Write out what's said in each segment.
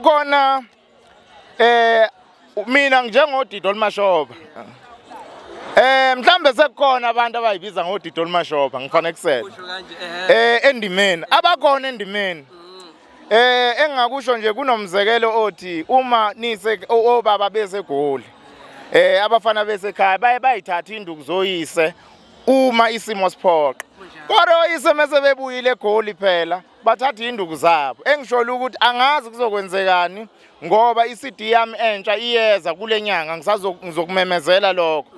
Kona mina njengoDidi Olumashoba mhlambe sekukhona abantu abayibiza ngoDidi Olumashoba ngifana kusela endimeni abakhona endimeni engakusho nje kunomzekelo othi uma nise obaba besegoli abafana besekhaya bayithatha induku zoyise uma isimo siphoqa kodwa oyise mase bebuyile egoli phela bathatha induku zabo engisholo ukuthi angazi kuzokwenzekani ngoba iCD yami entsha iyeza kulenyanga ngizokumemezela lokho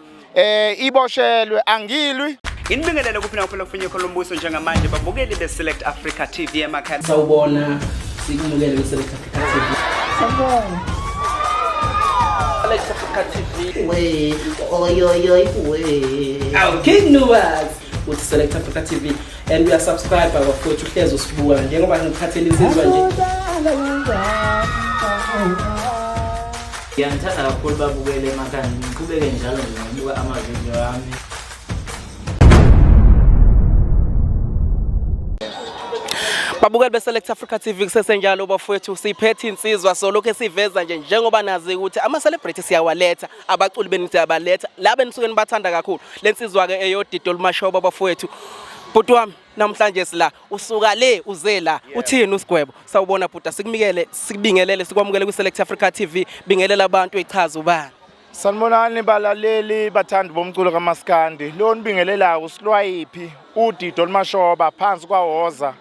iboshelwe angilwi Inibingelele kuphina kuphela kufinye khona umbuso njengamanje babukeli beSelect Africa TV emakhaya. Sawubona sikumukele beSelect Africa TV. Sawubona. Select Africa TV. We we. Our King Nuwas with Select Africa TV and we are subscribed by bafowethu uhlezi usibuka njengoba ngikhathele izizwa nje. Ngiyangithanda kakhulu babukele emakhaya ngiqhubeke njalo ngibuka amavideo ami. Babukeli beSelect Africa TV kusesenjalo bafowethu siphethe insizwa so lokho esiveza nje njengoba nazi ukuthi ama celebrity siyawaletha abaculi benithi abaletha laba enisuke nibathanda kakhulu lensizwa ke eyoDidi Olumashoba bafowethu bhuti wami namhlanje sila usuka le uze la uthini usigwebo sawubona bhuti sikubingelele sikwamukele kwiSelect Africa TV bingelela abantu echaza ubani sanibonani balaleli bathandi bomculo kaMaskandi lo nibingelela usilwayiphi uDidi Olumashoba phansi kwawoza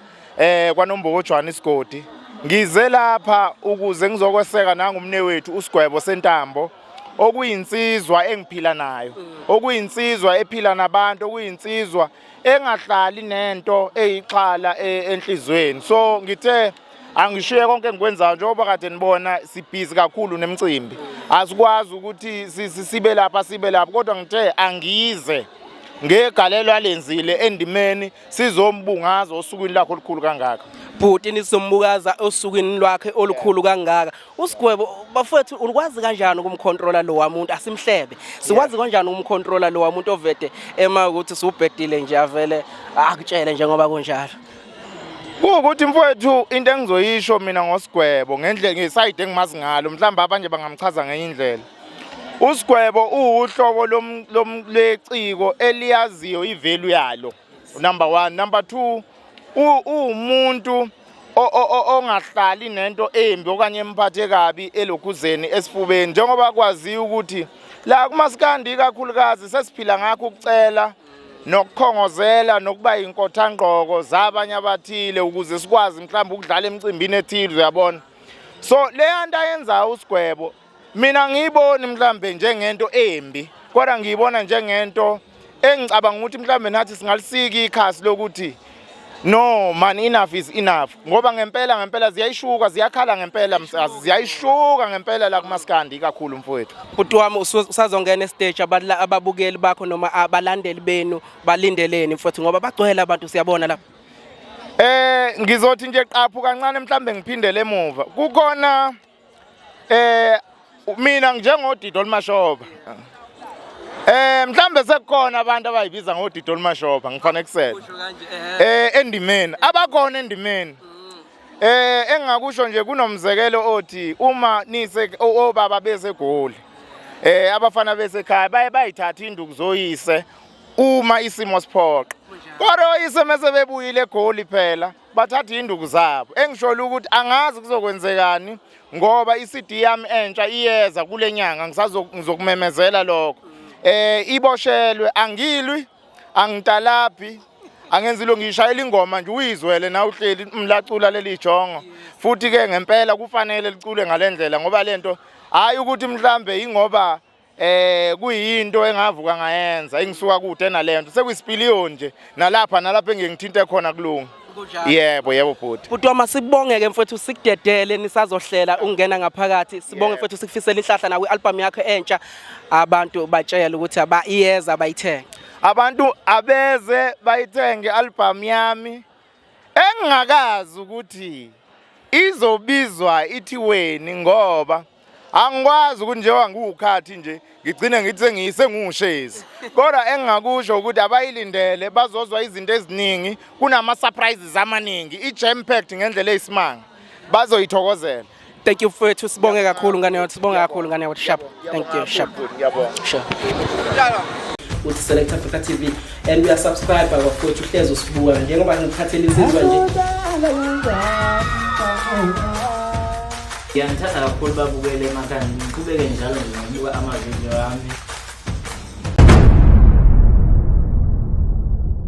kwaNombogo Jwana isigodi ngize lapha ukuze ngizokweseka nangumnewethu usigwebo sentambo okuyinsizwa engiphila nayo okuyinsizwa ephila nabantu okuyinsizwa engahlali nento eyixhala enhlizweni so ngithe angishiye konke engikwenzayo njengoba kade nibona sibhizi kakhulu nemicimbi asikwazi ukuthi sibe lapha kodwa ngithe angize ngegalelo alenzile endimeni sizombungaza osukwini lakho olukhulu kangaka bhuti nisombukaza osukwini lwakhe olukhulu kangaka usigwebo bafethu ukwazi kanjani ukumcontrola lo wamuntu asimhlebe sikwazi kanjani ukumcontrola lo wamuntu ovede ema ukuthi subhedile nje avele akutshele njengoba kunjalo ukuthi mfowethu into engizoyisho mina ngosigwebo ngendlela ngeside engimazi ngalo mhlamba abanye bangamchaza ngenye indlela usigwebo uhlobo leciko eliyaziyo ivalue yalo number 1 number 2 umuntu ongahlali nento embi okanye emphathe kabi elokhuzeni esifubeni njengoba kwazi ukuthi la kuMaskandi kakhulukazi sesiphila ngakho ukucela nokukhongozela nokuba inkothanqoko zabanye abathile ukuze sikwazi mhlawumbe ukudlala emcimbini ethile uyabona so le nto ayenza usigwebo mina ngiyiboni mhlambe njengento embi kodwa ngiyibona njengento engicabanga ukuthi mhlambe nathi singalisika ikhasi lokuthi no man enough is enough ngoba ngempela ziyayishuka ziyakhala ngempela msazi ziyayishuka ngempela la kuMaskandi kakhulu mfowethu bhuti wami usazongena estage ababukeli bakho noma abalandeli benu balindeleni mfowethu ngoba bagcwele abantu siyabona lapha ngizothi nje qaphu kancane mhlambe ngiphindele emuva kukhona mina njengoDidi Olumashoba mhlambe sekukhona abantu abayibiza ngoDidi Olumashoba ngifana kusela endimeni abakhona endimeni engakusho nje kunomzekelo othi uma nise obaba besegoli abafana besekhaya bayithatha induku zoyise uma isimo siphoqa kodwa oyise mase bebuyile egoli phela bathatha induku zabo engisholo ukuthi angazi kuzokwenzekani ngoba iCD yami entsha iyeza kulenyanga ngizokumemezela lokho iboshelwe angilwi angitalaphi angenzilo ngishayela ingoma nje uyizwele na uhleli umlacula lelijongo futhi ke ngempela kufanele licule ngalendlela ngoba lento hayi ukuthi mhlambe ingoba kuyinto engavuka ngayenza engisuka kude nalento sekuyisipiliyo nje nalapha engingithinte khona kulunga yebo bhuti bhuti wama sibongeke mfowethu sikudedele nisazohlela ungena ngaphakathi sibonge mfowethu sikufisela inhlahla na kwialbum yakhe entsha abantu batshela ukuthi iyeza abayithenge abantu abeze bayithenge album yami engingakazi ukuthi izobizwa ithi weni ngoba angikwazi ukuthi njengoba ngiwukhathi nje ngigcine ngithi sengiyisengushezi kodwa engingakusho ukuthi abayilindele bazozwa izinto eziningi kunama surprises amaningi ijam packed ngendlela eyisimanga bazoyithokozela Thank you mfowethu, sibonge kakhulu ngane yathi, sibonge kakhulu ngane yathi sharp. Thank you sharp. Ngiyabonga. Sure. Uthi Select Africa TV and we are subscribed bafowethu uhlezi usibuka njengoba ngikhathele izizwa nje. Ngiyangithanda kakhulu babukele emakhaya, ngiqhubeke njalo ngibuka amavidiyo ami.